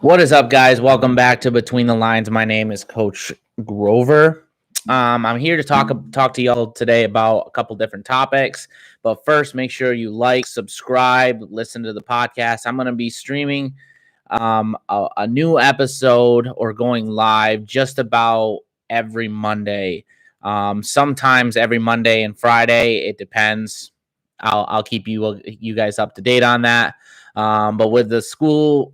What is up, guys? Welcome back to Between the Lines. My name is Coach Grover. I'm here to talk to y'all today about a couple different topics. But first, make sure you like, subscribe, listen to the podcast. I'm going to be streaming a new episode or going live just about every Monday. Sometimes every Monday and Friday. It depends. I'll keep you guys up to date on that. But with the school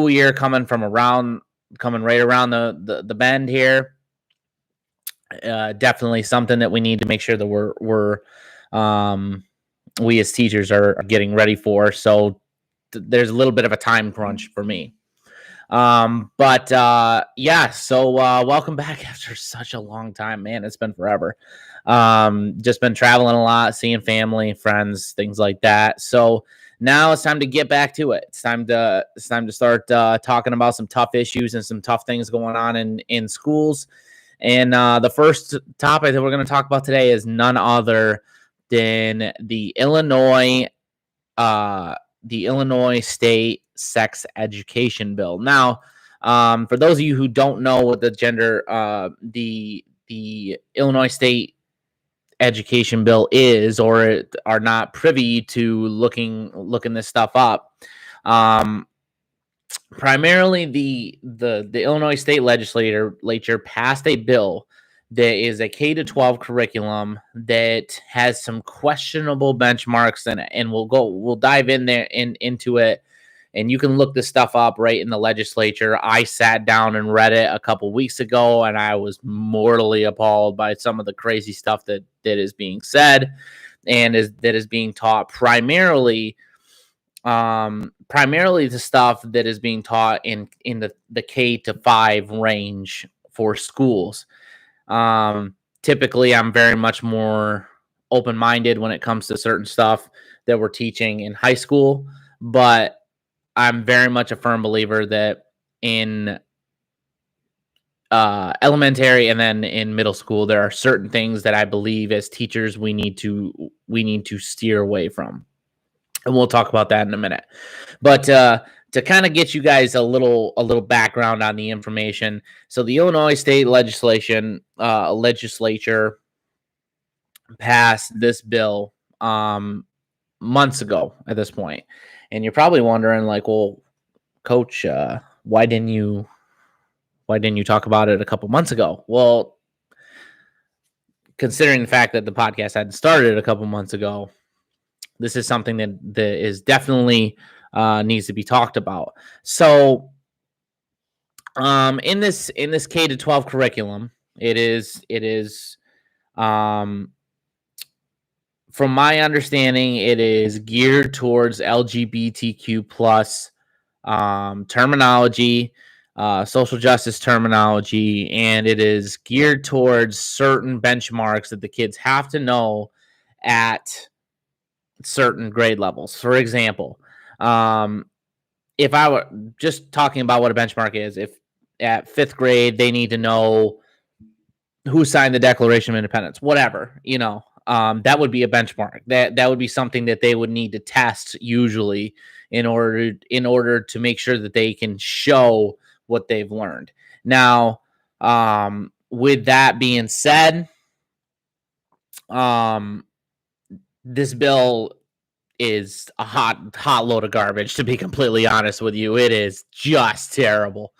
year coming right around the bend here, definitely something that we need to make sure that we as teachers are getting ready for. So there's a little bit of a time crunch for me. Yeah, so welcome back after such a long time, man. It's been forever. Just been traveling a lot, seeing family, friends, things like that. So now it's time to get back to it. It's time to start talking about some tough issues and some tough things going on in schools. And the first topic that we're going to talk about today is none other than the Illinois State Sex Education Bill. Now, for those of you who don't know what the Illinois State Education Bill is, or are not privy to looking this stuff up, primarily the Illinois State Legislature passed a bill that is a K-12 curriculum that has some questionable benchmarks, and we'll dive in there into it. And you can look this stuff up right in the legislature. I sat down and read it a couple weeks ago, and I was mortally appalled by some of the crazy stuff that is being said and that is being taught. Primarily the stuff that is being taught in the K-5 range for schools. Typically, I'm very much more open-minded when it comes to certain stuff that we're teaching in high school, but I'm very much a firm believer that in elementary and then in middle school, there are certain things that I believe as teachers we need to steer away from. And we'll talk about that in a minute. But to kind of get you guys a little background on the information. So the Illinois State Legislature passed this bill months ago at this point. And you're probably wondering, like, well, Coach, why didn't you talk about it a couple months ago? Well, considering the fact that the podcast hadn't started a couple months ago, this is something that is definitely needs to be talked about. So, in this K-12 curriculum, it is from my understanding, it is geared towards LGBTQ plus terminology, social justice terminology, and it is geared towards certain benchmarks that the kids have to know at certain grade levels. For example, if I were just talking about what a benchmark is, if at 5th grade they need to know who signed the Declaration of Independence, whatever, that would be a benchmark. That would be something that they would need to test usually in order to make sure that they can show what they've learned. Now, with that being said, this bill is a hot load of garbage, to be completely honest with you. It is just terrible.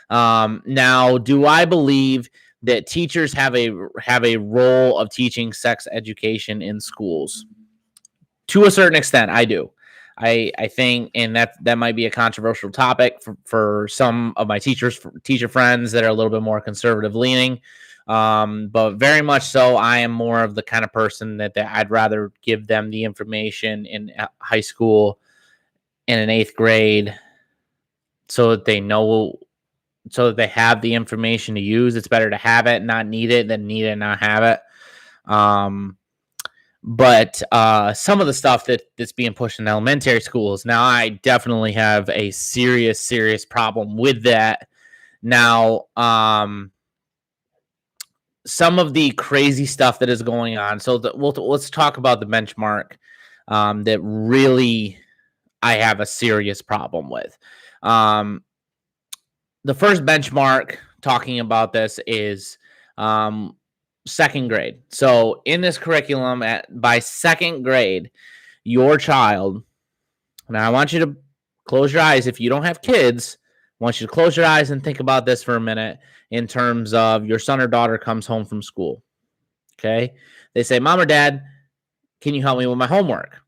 Now, do I believe that teachers have a role of teaching sex education in schools? To a certain extent, I do. I think, and that might be a controversial topic for some of my teacher friends that are a little bit more conservative leaning. But very much so, I am more of the kind of person that I'd rather give them the information in high school in an 8th grade so that they know, so that they have the information to use. It's better to have it, not need it, than need it and not have it. But some of the stuff that's being pushed in elementary schools, now I definitely have a serious problem with that. Now, some of the crazy stuff that is going on. So let's talk about the benchmark that really I have a serious problem with. the first benchmark talking about this is second grade. So in this curriculum, by second grade, your child, now I want you to close your eyes. If you don't have kids, I want you to close your eyes and think about this for a minute in terms of your son or daughter comes home from school. Okay. They say, Mom or Dad, can you help me with my homework?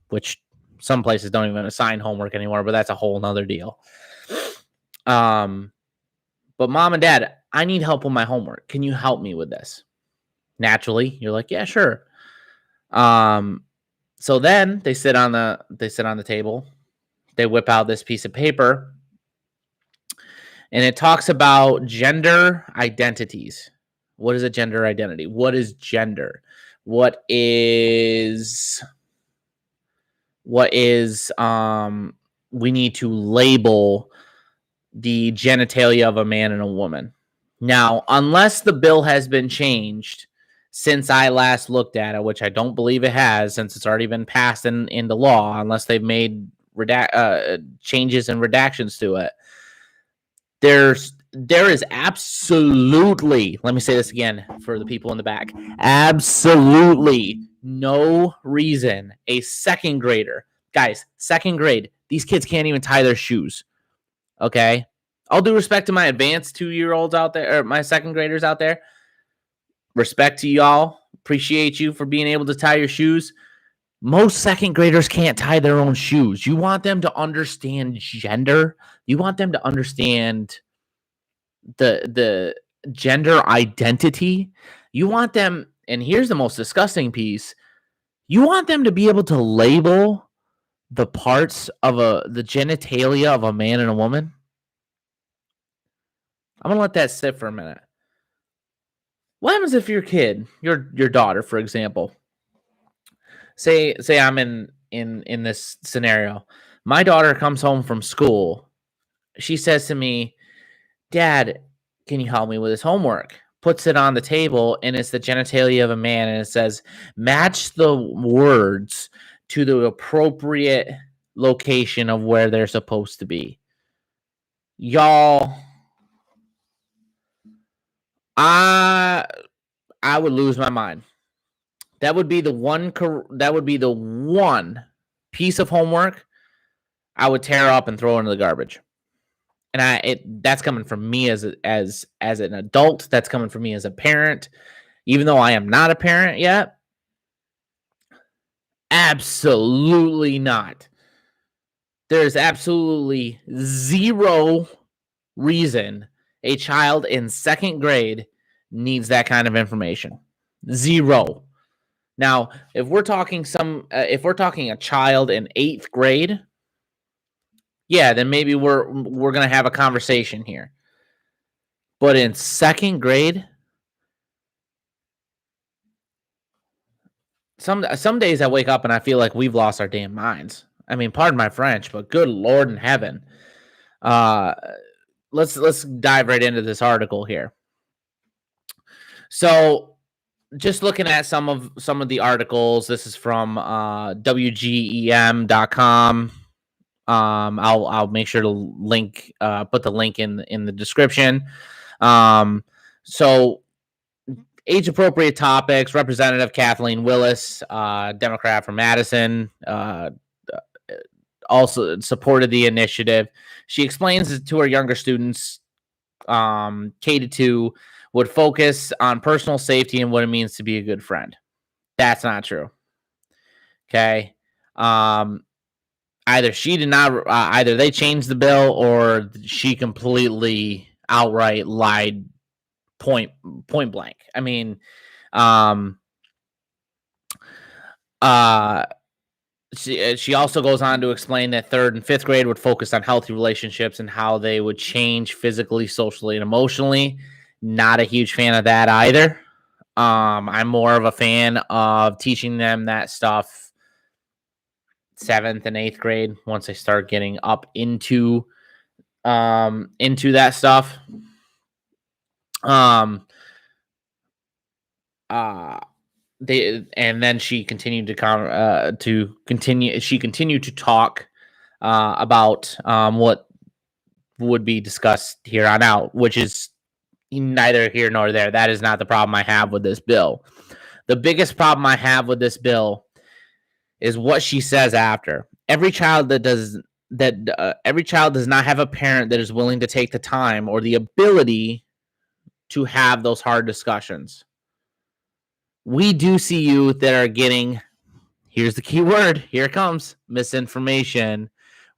Which some places don't even assign homework anymore, but that's a whole nother deal. But Mom and Dad, I need help with my homework. Can you help me with this? Naturally, you're like, yeah, sure. So then they sit on the table. They whip out this piece of paper, and it talks about gender identities. What is a gender identity? What is gender? What is we need to label the genitalia of a man and a woman. Now, unless the bill has been changed since I last looked at it, which I don't believe it has, since it's already been passed into law, unless they've made changes and redactions to it, there is absolutely, let me say this again for the people in the back, absolutely no reason a second grader, guys, second grade, these kids can't even tie their shoes. Okay. All due respect to my advanced 2-year-olds out there, or my second graders out there. Respect to y'all. Appreciate you for being able to tie your shoes. Most second graders can't tie their own shoes. You want them to understand gender. You want them to understand the gender identity. You want them, and here's the most disgusting piece. You want them to be able to label the parts of the genitalia of a man and a woman. I'm gonna let that sit for a minute. What happens if your kid, your daughter, for example, say I'm in this scenario. My daughter comes home from school. She says to me, Dad, can you help me with this homework? Puts it on the table, and it's the genitalia of a man, and it says, match the words to the appropriate location of where they're supposed to be. Y'all, I would lose my mind. That would be the one piece of homework I would tear up and throw into the garbage. And that's coming from me as an adult. That's coming from me as a parent, even though I am not a parent yet. Absolutely not. There's absolutely zero reason a child in second grade needs that kind of information. Zero. Now, if we're talking a child in 8th grade, yeah, then maybe we're going to have a conversation here. But in second grade, some days I wake up and I feel like we've lost our damn minds. I mean, pardon my French, but good Lord in heaven. Let's dive right into this article here. So, just looking at some of the articles, this is from WGEM.com. I'll make sure to put the link in the description. So age appropriate topics. Representative Kathleen Willis, Democrat from Madison, also supported the initiative. She explains to her younger students, K-2, would focus on personal safety and what it means to be a good friend. That's not true. Okay. Either she did not, either they changed the bill or she completely outright lied point blank. I mean, she also goes on to explain that 3rd and 5th grade would focus on healthy relationships and how they would change physically, socially, and emotionally. Not a huge fan of that either. I'm more of a fan of teaching them that stuff 7th and 8th grade once they start getting up into that stuff. Then she continued to talk about what would be discussed here on out, which is neither here nor there. That is not the problem I have with this bill. The biggest problem I have with this bill is what she says after. Every child does not have a parent that is willing to take the time or the ability to have those hard discussions. We do see youth that are getting, here's the key word, here it comes, misinformation.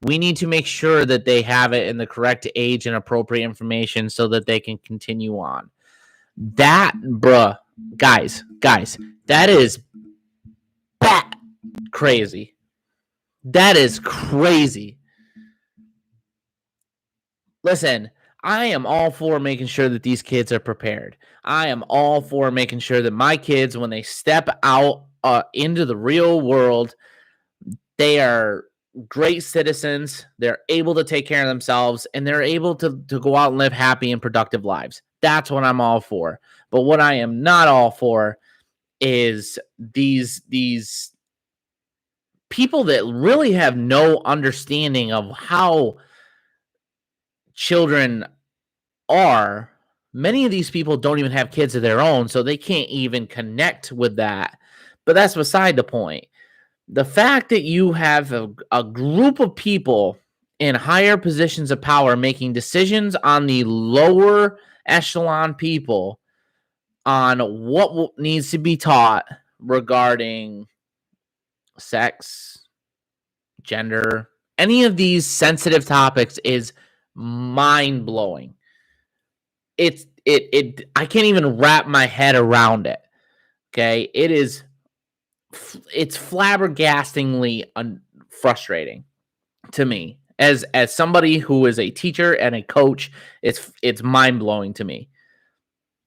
We need to make sure that they have it in the correct age and appropriate information so that they can continue on. That, guys, that is crazy. That is crazy. Listen, I am all for making sure that these kids are prepared. I am all for making sure that my kids, when they step out into the real world, they are great citizens. They're able to take care of themselves, and they're able to go out and live happy and productive lives. That's what I'm all for. But what I am not all for is these people that really have no understanding of how children are. Many of these people don't even have kids of their own, so they can't even connect with that. But that's beside the point. The fact that you have a group of people in higher positions of power making decisions on the lower echelon people on what needs to be taught regarding sex, gender, any of these sensitive topics is mind-blowing. I can't even wrap my head around it. Okay, it's flabbergastingly frustrating to me as somebody who is a teacher and a coach. It's mind-blowing to me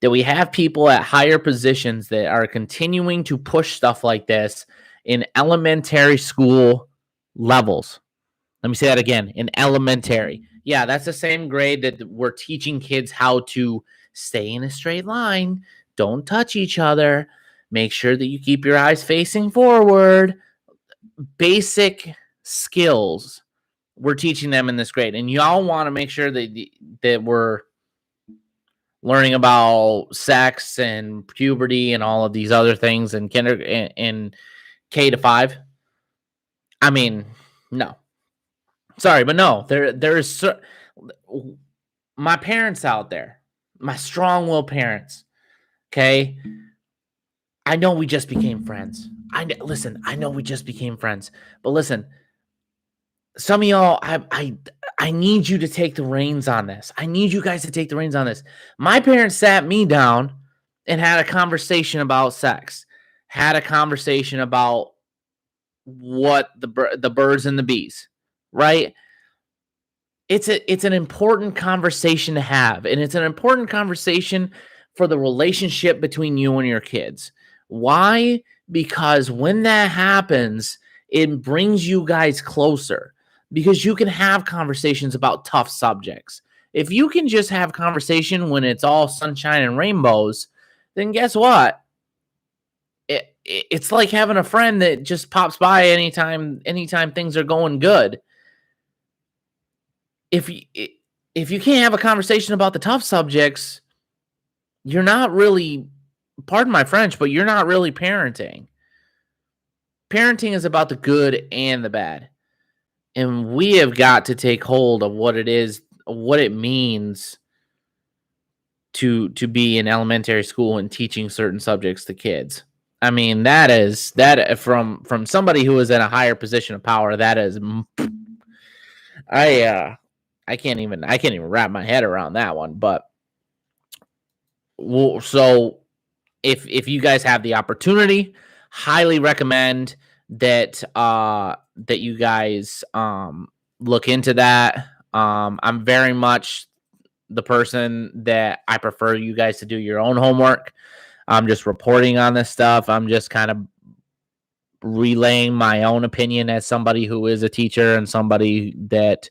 that we have people at higher positions that are continuing to push stuff like this in elementary school levels. Let me say that again, in elementary. Yeah, that's the same grade that we're teaching kids how to stay in a straight line, don't touch each other, make sure that you keep your eyes facing forward. Basic skills we're teaching them in this grade. And y'all want to make sure that we're learning about sex and puberty and all of these other things in in K to 5. I mean, no. Sorry, but no. There is my parents out there, my strong-willed parents. Okay, I know we just became friends. I know we just became friends, but listen, some of y'all, I need you to take the reins on this. I need you guys to take the reins on this. My parents sat me down and had a conversation about sex, had a conversation about what the birds and the bees, right? It's an important conversation to have, and it's an important conversation for the relationship between you and your kids. Why? Because when that happens, it brings you guys closer because you can have conversations about tough subjects. If you can just have conversation when it's all sunshine and rainbows, then guess what? It's like having a friend that just pops by anytime things are going good. If you can't have a conversation about the tough subjects, you're not really, pardon my French, but you're not really parenting. Parenting is about the good and the bad. And we have got to take hold of what it is, what it means to be in elementary school and teaching certain subjects to kids. I mean, that from somebody who is in a higher position of power, that is I can't even wrap my head around that one. But so if you guys have the opportunity, highly recommend that that you guys look into that. I'm very much the person that I prefer you guys to do your own homework. I'm just reporting on this stuff. I'm just kind of relaying my own opinion as somebody who is a teacher and somebody that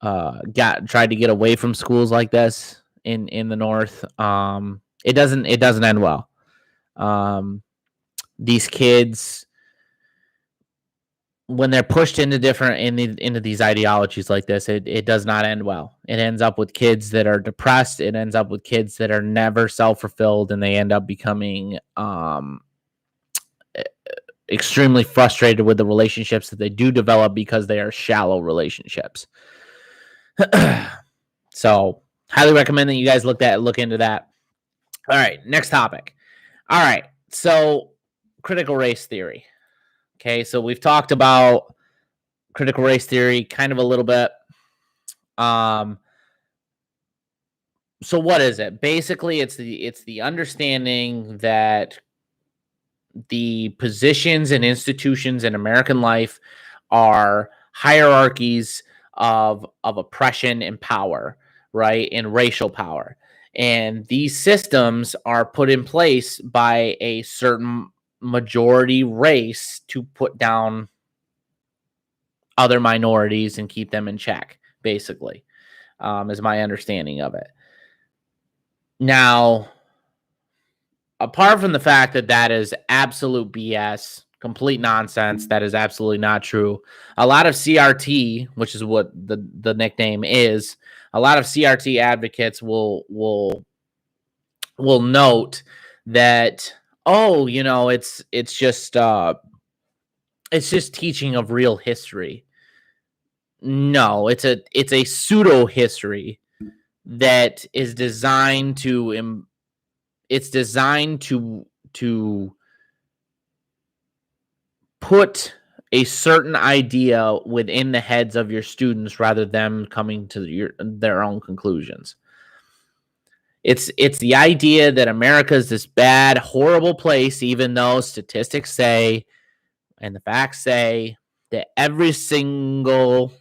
tried to get away from schools like this in the north. It doesn't end well. These kids when they're pushed into into these ideologies like this, it does not end well. It ends up with kids that are depressed. It ends up with kids that are never self-fulfilled, and they end up becoming extremely frustrated with the relationships that they do develop because they are shallow relationships. So highly recommend that you guys look into that. All right, next topic. All right, so critical race theory. Okay, so we've talked about critical race theory kind of a little bit. So what is it? Basically, it's the understanding that the positions and institutions in American life are hierarchies of oppression and power, right? And racial power. And these systems are put in place by a certain majority race to put down other minorities and keep them in check, basically, is my understanding of it. Now, apart from the fact that that is absolute BS, complete nonsense, that is absolutely not true. A lot of CRT, which is what the nickname is, a lot of CRT advocates will note that, oh, it's just teaching of real history. No, it's a pseudo history that is designed to put a certain idea within the heads of your students rather than coming to their own conclusions. It's the idea that America is this bad, horrible place, even though statistics say and the facts say that every single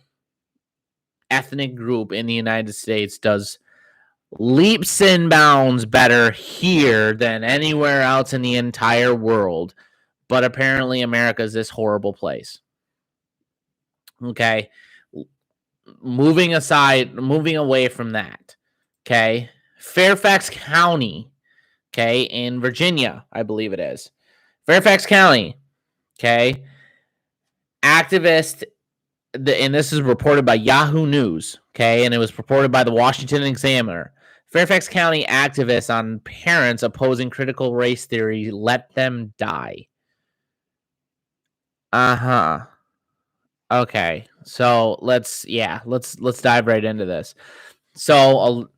ethnic group in the United States does leaps and bounds better here than anywhere else in the entire world. But apparently America is this horrible place. Okay. Moving away from that. Okay. Fairfax County. Okay. In Virginia, I believe it is. Fairfax County. Okay. Activist, and this is reported by Yahoo News. Okay. And it was reported by the Washington Examiner. Fairfax County activists on parents opposing critical race theory let them die. Uh-huh. Okay. So let's dive right into this. So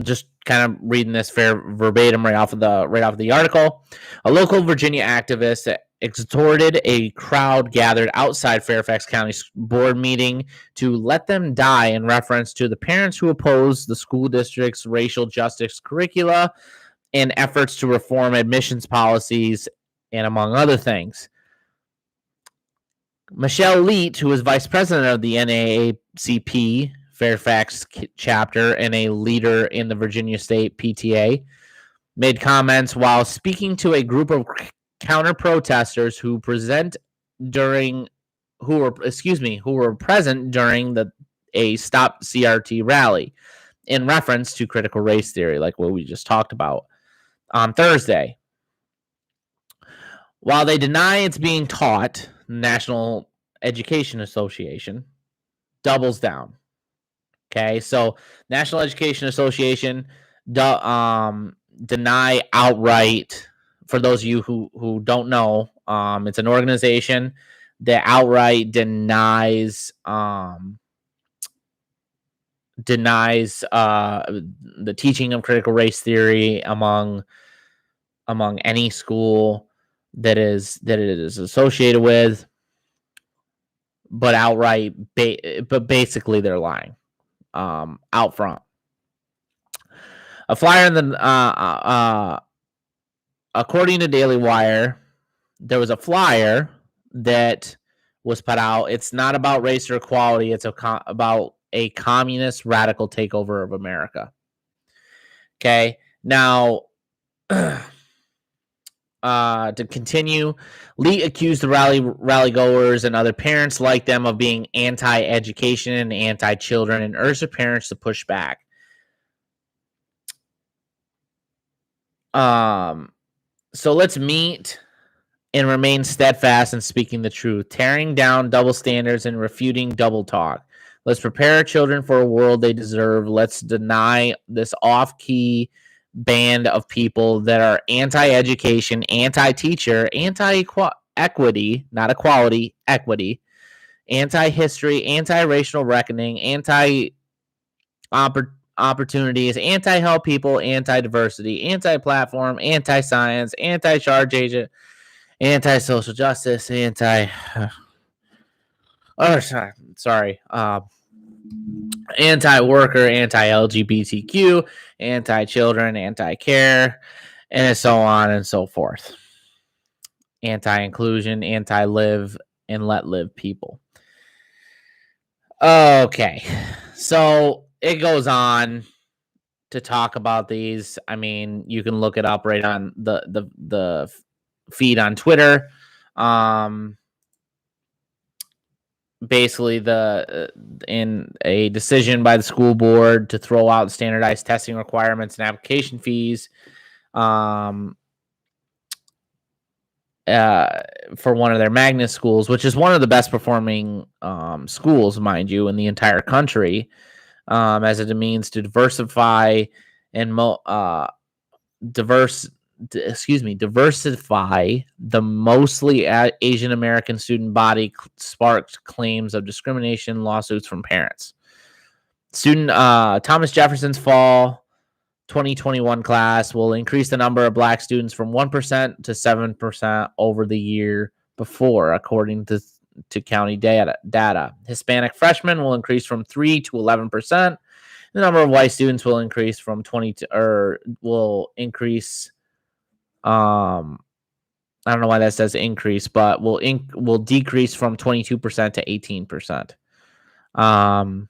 just kind of reading this verbatim right off of the article. A local Virginia activist exhorted a crowd gathered outside Fairfax County board meeting to let them die in reference to the parents who oppose the school district's racial justice curricula and efforts to reform admissions policies, and among other things. Michelle Leet, who is vice president of the NAACP Fairfax chapter and a leader in the Virginia State PTA, made comments while speaking to a group of counter protesters who were present during a Stop CRT rally in reference to critical race theory, like what we just talked about on Thursday. While they deny it's being taught, the National Education Association doubles down. Okay, so National Education Association deny outright. For those of you who don't know, it's an organization that outright denies the teaching of critical race theory among any school that it is associated with, but outright, but basically they're lying out front. A flyer in the according to Daily Wire, there was a flyer that was put out. It's not about race or equality. It's about a communist radical takeover of America. Okay, now to continue, Lee accused the rally goers and other parents like them of being anti-education and anti-children and urged the parents to push back. So let's meet and remain steadfast in speaking the truth, tearing down double standards and refuting double talk. Let's prepare our children for a world they deserve. Let's deny this off-key band of people that are anti-education, anti-teacher, anti-equity, not equality, equity, anti-history, anti-racial reckoning, anti-opportunities, anti-help people, anti-diversity, anti-platform, anti-science, anti-charge agent, anti-social justice, anti-worker, anti-LGBTQ, anti-children, anti-care, and so on and so forth. Anti-inclusion, anti-live and let live people. Okay, so it goes on to talk about these. I mean, you can look it up right on the feed on Twitter. Basically, in a decision by the school board to throw out standardized testing requirements and application fees, for one of their magnet schools, which is one of the best performing schools, mind you, in the entire country, as a means to diversify and diversify the mostly Asian American student body, sparked claims of discrimination lawsuits from parents. Student Thomas Jefferson's fall 2021 class will increase the number of black students from 1% to 7% over the year before, according to county data. Hispanic freshmen will increase from 3 to 11%. The number of white students will increase from 20 to, or will increase. I don't know why that says increase, but will decrease from 22% to 18%.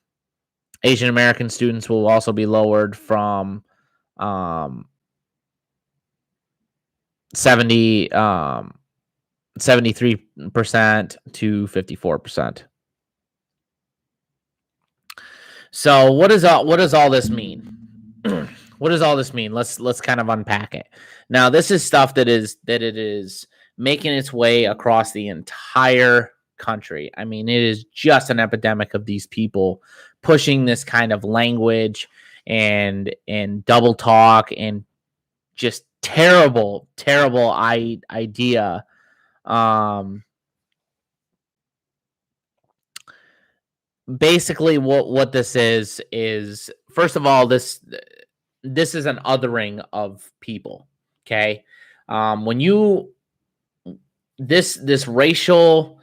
Asian American students will also be lowered from 73% to 54%. So what does all this mean? What does all this mean? Let's kind of unpack it. Now, this is stuff that it is making its way across the entire country. I mean, it is just an epidemic of these people pushing this kind of language and double talk and just terrible idea. Basically, what this is, first of all, this is an othering of people. Okay, when you this racial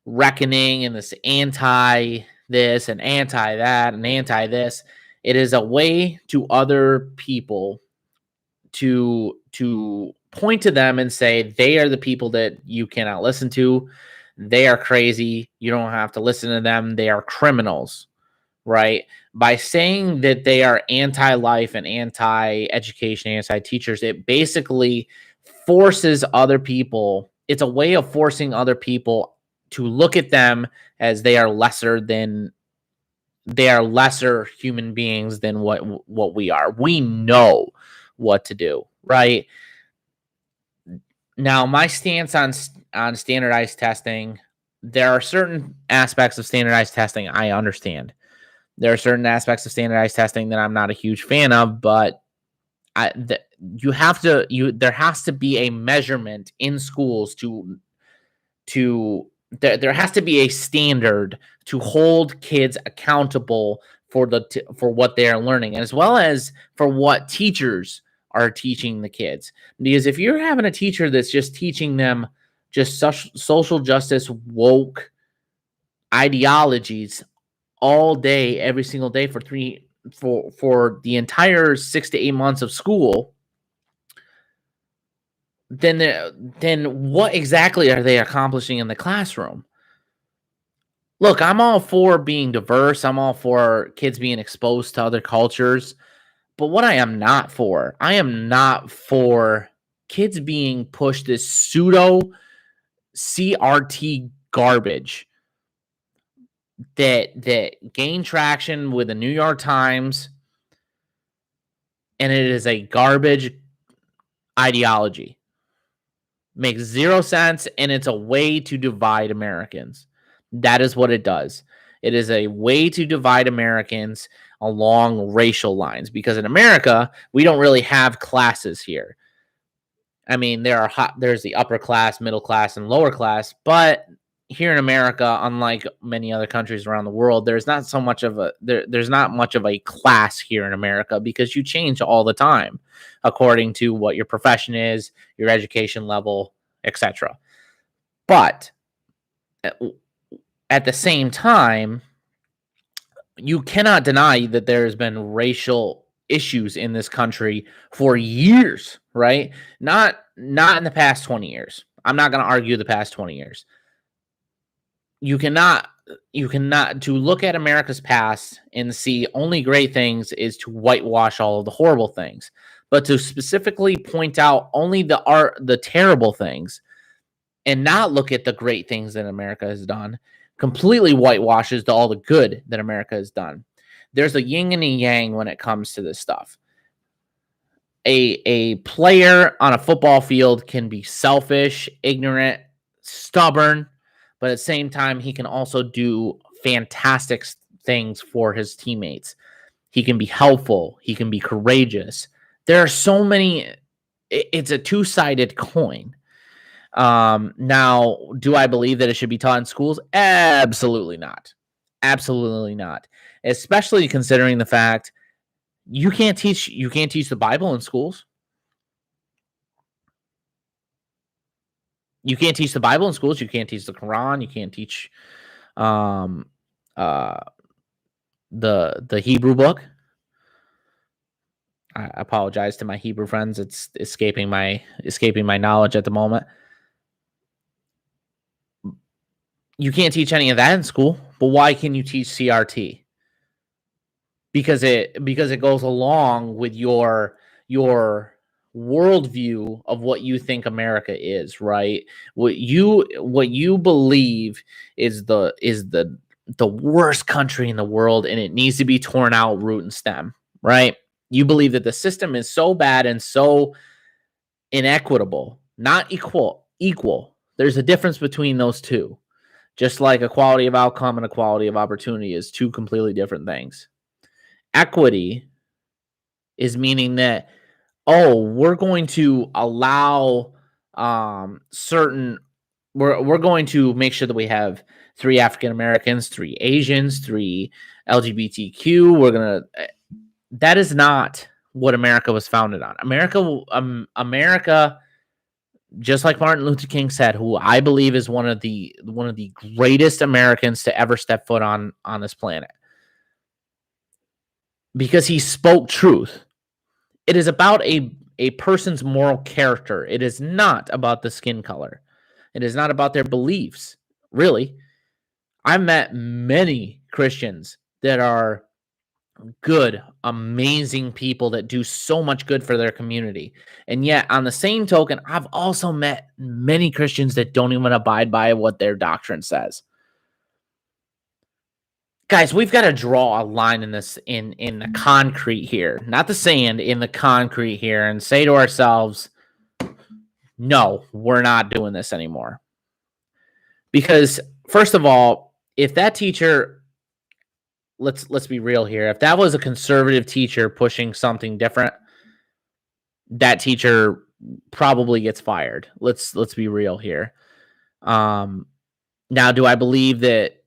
reckoning and this anti this and anti that and anti this, it is a way to other people to point to them and say they are the people that you cannot listen to. They are crazy. You don't have to listen to them. They are criminals, right? By saying that they are anti-life and anti-education, anti-teachers, it basically forces other people. It's a way of forcing other people to look at them as they are lesser human beings than what we are. We know what to do, right? Now, my stance on standardized testing, there are certain aspects of standardized testing I understand. There are certain aspects of standardized testing that I'm not a huge fan of, but there has to be a measurement in schools there has to be a standard to hold kids accountable for what they are learning, as well as for what teachers are teaching the kids. Because if you're having a teacher that's just teaching them just such social justice woke ideologies all day, every single day for the entire 6 to 8 months of school, then what exactly are they accomplishing in the classroom? Look, I'm all for being diverse. I'm all for kids being exposed to other cultures. But what I am not for kids being pushed this pseudo CRT garbage that gained traction with the New York Times, and it is a garbage ideology. Makes zero sense, and it's a way to divide Americans. That is what it does. It is a way to divide Americans along racial lines, because in America, we don't really have classes here. I mean, there's the upper class, middle class, and lower class, but here in America, unlike many other countries around the world, there's not so much of there's not much of a class here in America, because you change all the time according to what your profession is, your education level, etc. But at the same time, you cannot deny that there has been racial issues in this country for years, right? Not in the past 20 years. I'm not going to argue the past 20 years. You cannot to look at America's past and see only great things is to whitewash all of the horrible things. But to specifically point out only the terrible things and not look at the great things that America has done completely whitewashes all the good that America has done. There's a yin and a yang when it comes to this stuff. A player on a football field can be selfish, ignorant, stubborn, but at the same time, he can also do fantastic things for his teammates. He can be helpful. He can be courageous. There are so many. It's a two-sided coin. Now, do I believe that it should be taught in schools? Absolutely not. Absolutely not. Especially considering the fact you can't teach the Bible in schools. You can't teach the Bible in schools. You can't teach the Quran. You can't teach the Hebrew book. I apologize to my Hebrew friends. It's escaping my knowledge at the moment. You can't teach any of that in school, but why can you teach CRT? Because it goes along with your worldview of what you think America is, right? What you believe is the worst country in the world, and it needs to be torn out root and stem, right? You believe that the system is so bad and so inequitable, not equal. There's a difference between those two. Just like equality of outcome and equality of opportunity is two completely different things. Equity is meaning that, we're going to allow we're going to make sure that we have 3 African Americans, 3 Asians, 3 LGBTQ. That is not what America was founded on. America, just like Martin Luther King said, who I believe is one of the greatest Americans to ever step foot on this planet, because he spoke truth. It is about a person's moral character. It is not about the skin color. It is not about their beliefs, really. I've met many Christians that are good, amazing people that do so much good for their community. And yet, on the same token, I've also met many Christians that don't even abide by what their doctrine says. Guys, we've got to draw a line in this in the concrete here, not the sand, in the concrete here, and say to ourselves, no, we're not doing this anymore. Because first of all, if that teacher, let's be real here, if that was a conservative teacher pushing something different, that teacher probably gets fired. Let's be real here. Now, do I believe that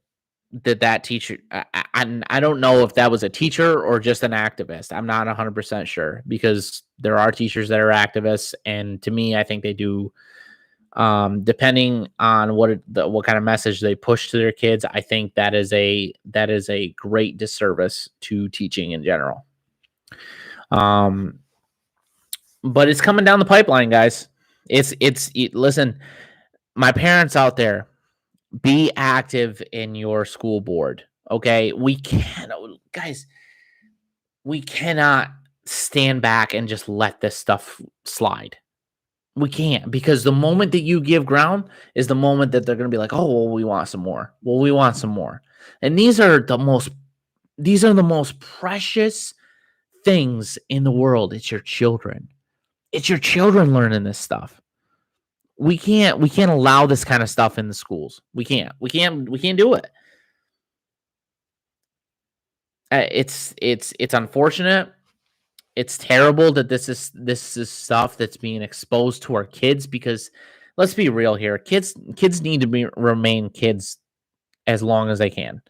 teacher, I don't know if that was a teacher or just an activist. I'm not 100% sure, because there are teachers that are activists, and to me, I think they do, depending on what kind of message they push to their kids. I think that is a great disservice to teaching in general. But it's coming down the pipeline, guys. Listen, my parents out there, be active in your school board. Okay. We cannot stand back and just let this stuff slide. We can't, because the moment that you give ground is the moment that they're going to be like, oh, well, we want some more. Well, we want some more. And these are the most precious things in the world. It's your children. It's your children learning this stuff. We can't allow this kind of stuff in the schools. We can't do it. It's unfortunate. It's terrible that this is stuff that's being exposed to our kids, because let's be real here. Kids need to remain kids as long as they can.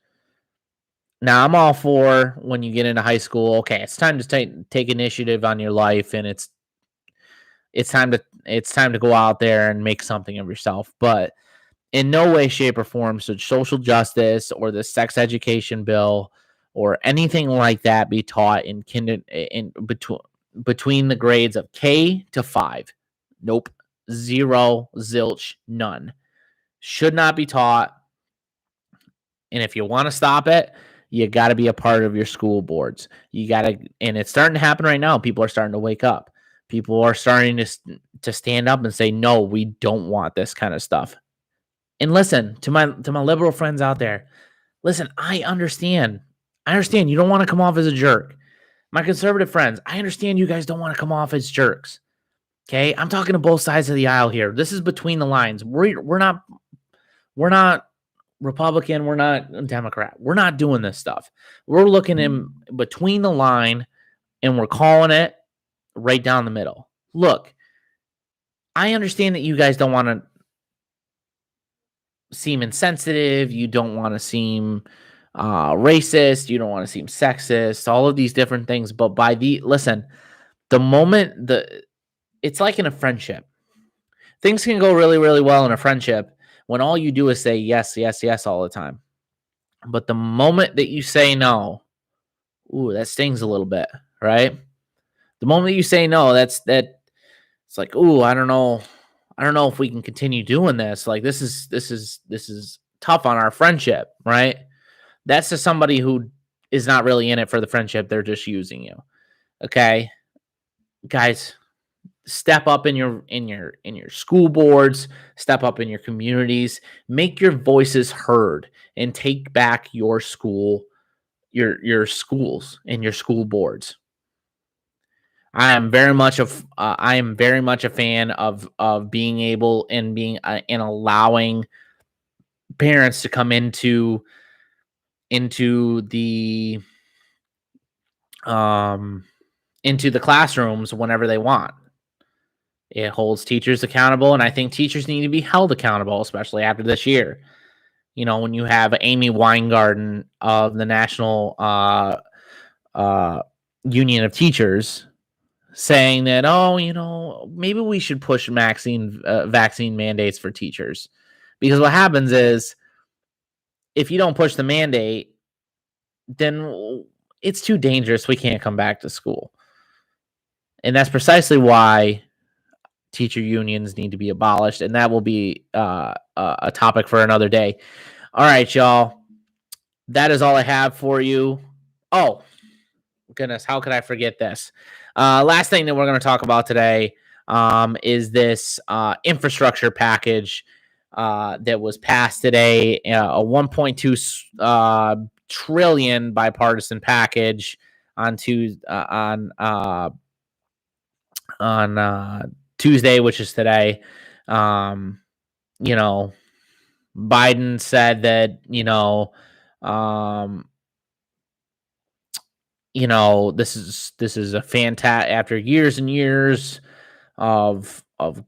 Now, I'm all for when you get into high school, okay, it's time to take initiative on your life, and it's time to go out there and make something of yourself. But in no way, shape, or form should social justice or the sex education bill or anything like that be taught in between the grades of K to 5. Nope. Zero, zilch, none. Should not be taught. And if you want to stop it, you got to be a part of your school boards. You got to, and it's starting to happen right now. People are starting to wake up. People are starting to stand up and say, no, we don't want this kind of stuff. And listen to my liberal friends out there. Listen, I understand. You don't want to come off as a jerk. My conservative friends, I understand you guys don't want to come off as jerks. Okay, I'm talking to both sides of the aisle here. This is between the lines. We're not Republican. We're not Democrat. We're not doing this stuff. We're looking in between the line, and we're calling it right down the middle. Look, I understand that you guys don't want to seem insensitive. You don't want to seem racist. You don't want to seem sexist. All of these different things. But listen, the moment it's like in a friendship. Things can go really, really well in a friendship when all you do is say yes, yes, yes all the time. But the moment that you say no, ooh, that stings a little bit, right? The moment you say no, it's like, ooh, I don't know if we can continue doing this. Like this is tough on our friendship, right? That's to somebody who is not really in it for the friendship. They're just using you. Okay, guys, step up in your school boards, step up in your communities, make your voices heard, and take back your school, your schools and your school boards. I am very much a fan of being able and being and allowing parents to come into the into the classrooms whenever they want. It holds teachers accountable, and I think teachers need to be held accountable, especially after this year. You know, when you have Amy Weingarten of the National Union of Teachers saying that, oh, maybe we should push vaccine mandates for teachers, because what happens is if you don't push the mandate, then it's too dangerous. We can't come back to school, and that's precisely why teacher unions need to be abolished, and that will be a topic for another day. All right, y'all. That is all I have for you. Oh, goodness, how could I forget this? Last thing that we're going to talk about today is this infrastructure package that was passed today, a 1.2 trillion bipartisan package on Tuesday, which is today. Biden said that, this is a fantastic, after years and years of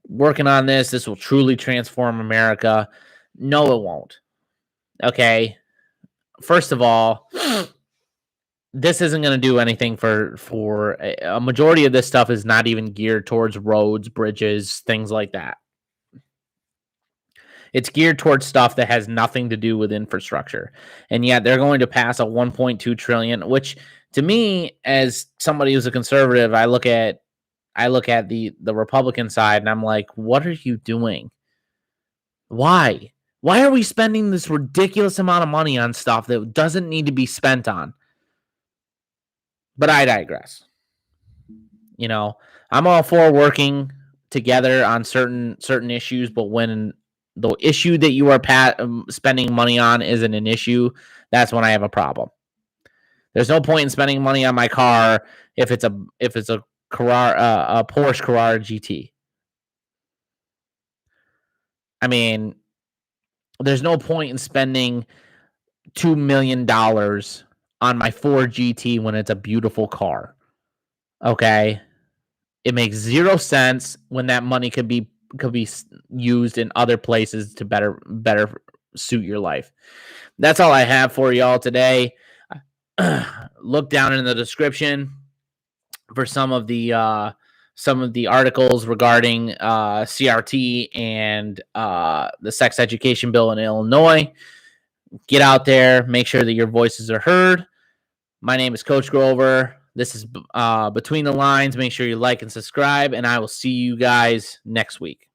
working on this will truly transform America. No, it won't. Okay. First of all, this isn't going to do anything for a majority of this stuff is not even geared towards roads, bridges, things like that. It's geared towards stuff that has nothing to do with infrastructure. And yet they're going to pass a 1.2 trillion, which to me, as somebody who's a conservative, I look at the Republican side and I'm like, what are you doing? Why? Why are we spending this ridiculous amount of money on stuff that doesn't need to be spent on? But I digress. I'm all for working together on certain issues, but when the issue that you are spending money on isn't an issue, that's when I have a problem. There's no point in spending money on my car if it's a Porsche Carrera GT. I mean, there's no point in spending $2 million on my Ford GT when it's a beautiful car. Okay. It makes zero sense when that money could be used in other places to better suit your life. That's all I have for y'all today. Look down in the description for some of the articles regarding CRT and the sex education bill in Illinois. Get out there, make sure that your voices are heard. My name is Coach Grover. This is Between the Lines. Make sure you like and subscribe, and I will see you guys next week.